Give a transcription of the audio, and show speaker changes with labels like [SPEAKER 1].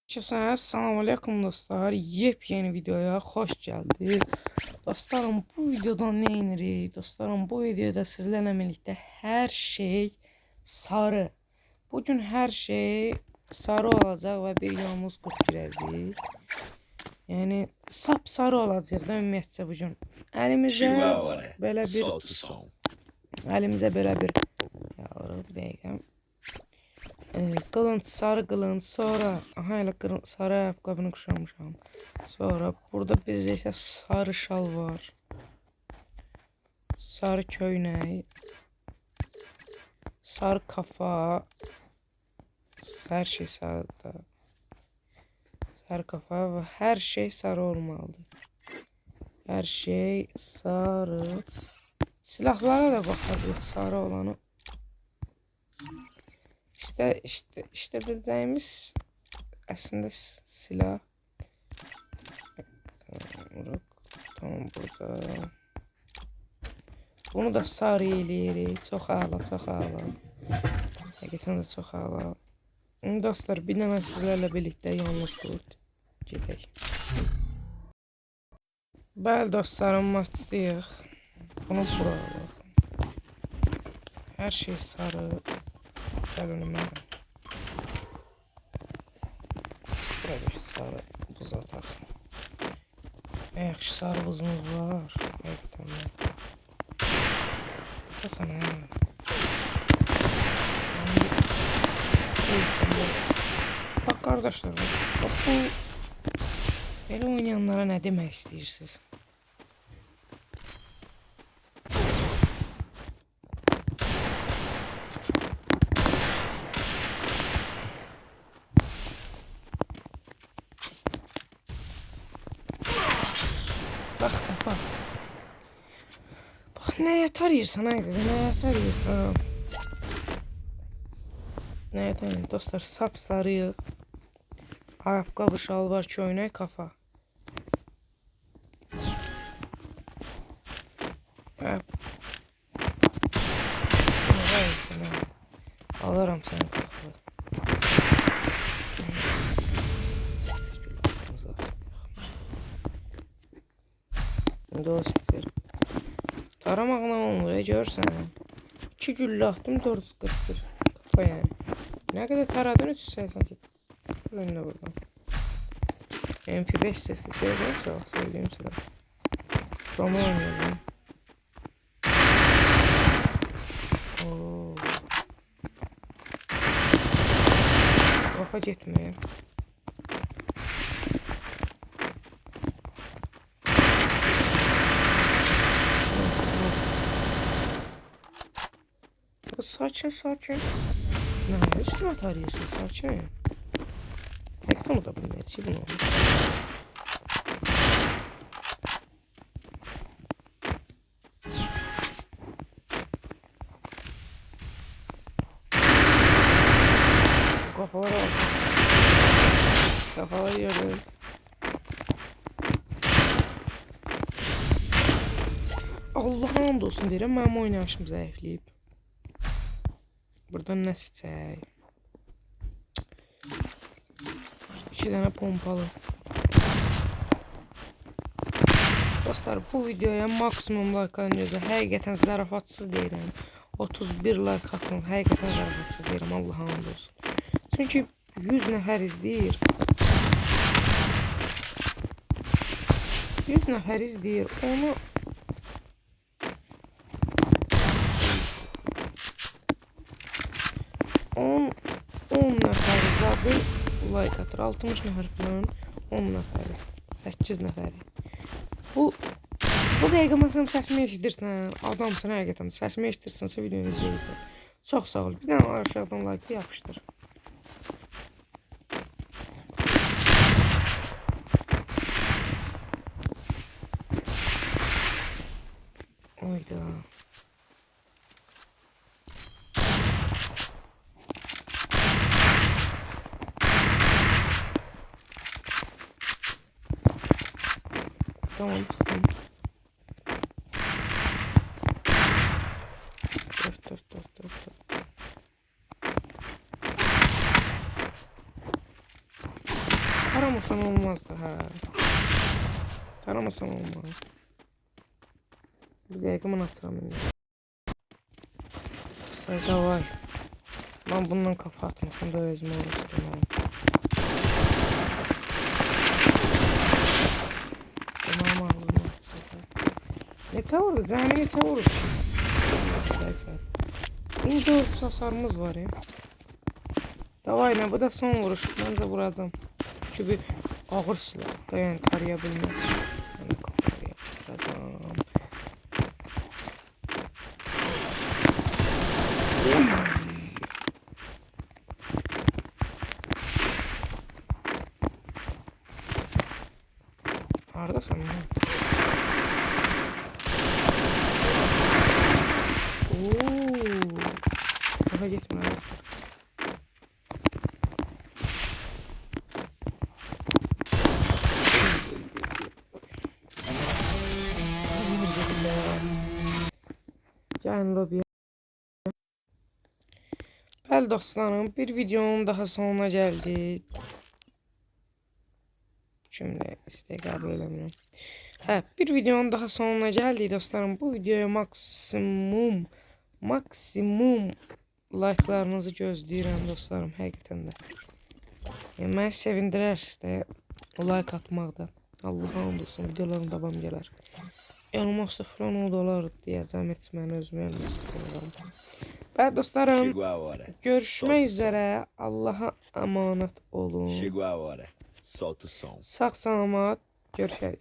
[SPEAKER 1] Assalamu alaikum dostlar. Yepyeni videoya hoş geldiniz. Dostlarım bu videodan ne inirik? Dostlarım bu videoda sizlerle birlikte her şey sarı. Bugün her şey sarı olacak ve bir yalnız kurt girəcək. Yani sap sarı olacaq da ümumiyyətcə bugün. Elimizə belə bir ya bir dəqiqə. Kılınç, sarı kılınç, sonra aha elə sarı ayakkabını kuşanmışam. Sonra burada bizdə isə sarı şal var. Sarı köynək. Sarı kafa. Her şey sarıdır. Sarı kafa ve her şey sarı olmalıdır. Her şey sarı. Silahlara da bakarız sarı olanı. İşte dediğimiz aslında silah. Tamam burada. Bunu da sarı eləyirik. Çox əla, çox əla. Həqiqətən də çox əla. Dostlar, bir dənə sizlərlə birlikdə yalnız qurt gedək. Bəli dostlarım, başlayıq. Bunu bura alaq. Hər şey sarı. Gəl önümə. Burada sarı buz ataq. Yaxşı sarı buzumuz var. Həqiqətən də. Sana. Bak kardeşler, bak bu böyle oynayanlara ne demek istiyorsunuz? Bak. Bak neye tarıyorsun haydi, neye tarıyorsun? Neye tarıyorsun dostlar, sapsarı. Ayakkabı, şalvar, köynək, kafa. Alırım seni kafa. Dostlar. Taramaqla olmur, görsən. 2 güllə atdım, 441. Kafa yani. Ne kadar taradın 380. Önüne buradan. MP5 sesi söyleyeyim sıra. Roma oynuyorum. Kafa gitmiyor. Sakin. Ne üstüme tarıyorsun sakin. Ekranı da bilmez ki bunu olmuş. Kafaları al. Kafaları yiyoruz. Allah'ın hamdolsun deyirəm, mənim oynayışım zəifləyib. Buradan nə seçək? 2 dənə pompalı. Dostlar, bu videoya maksimum like alınca həqiqətən zarafatsız deyirəm. 31 like atın, həqiqətən zarafatsız deyirəm, Allah'a hamd olsun. Çünki 100 nəfər izləyir. 100 nəfər izləyir, onu 10 nəfər zadı like atır. 60 nəfər falan 10 nəfəri, 8 nəfəri. Bu dəqiqə məsələn səsimi eşidirsən, adamsın həqiqətən, səsimi eşidirsənsə videonu izləyirsən. Çox sağ ol. Bir dənə aşağıdan like yapışdır. Oyda. Tamam çıktım. Dur. Taramasam olmazdı ha. Taramasam olmaz. Bir dakika mı atıram indi. Davay. Ben bundan kafa atmasam da özüme oluşturum. Tamam ağzını açsın. Neçə vurdu? Cəhənnəm neçə vurdu? İndi 4 hasarımız var ya. Davay ne bu da son vuruş. Ben de vuracağım. Çünkü ağır silah. Dayan tarayabilmez. Ben de kafayı yapacağım. Haradasın lan? Ooo. Daha gitme arası. Gəlin lobiyə. Bəli dostlarım, bir videonun daha sonuna gəldik. Şimdi isteği kabul edemiyorum. Bir videonun daha sonuna geldik dostlarım. Bu videoya maksimum like'larınızı gözləyirəm dostlarım, həqiqətən də. Yəni məni sevindirər işte like atmaqda. Allah'a and olsun, videoların davam gələr. Yanıma 0 dolar diyeceğim, heç məni özümə elməsin. Evet dostlarım, görüşmək üzere. Allah'a emanet olun.
[SPEAKER 2] Chegou a hora. Solta o som.
[SPEAKER 1] Sağ salamat görüşərik.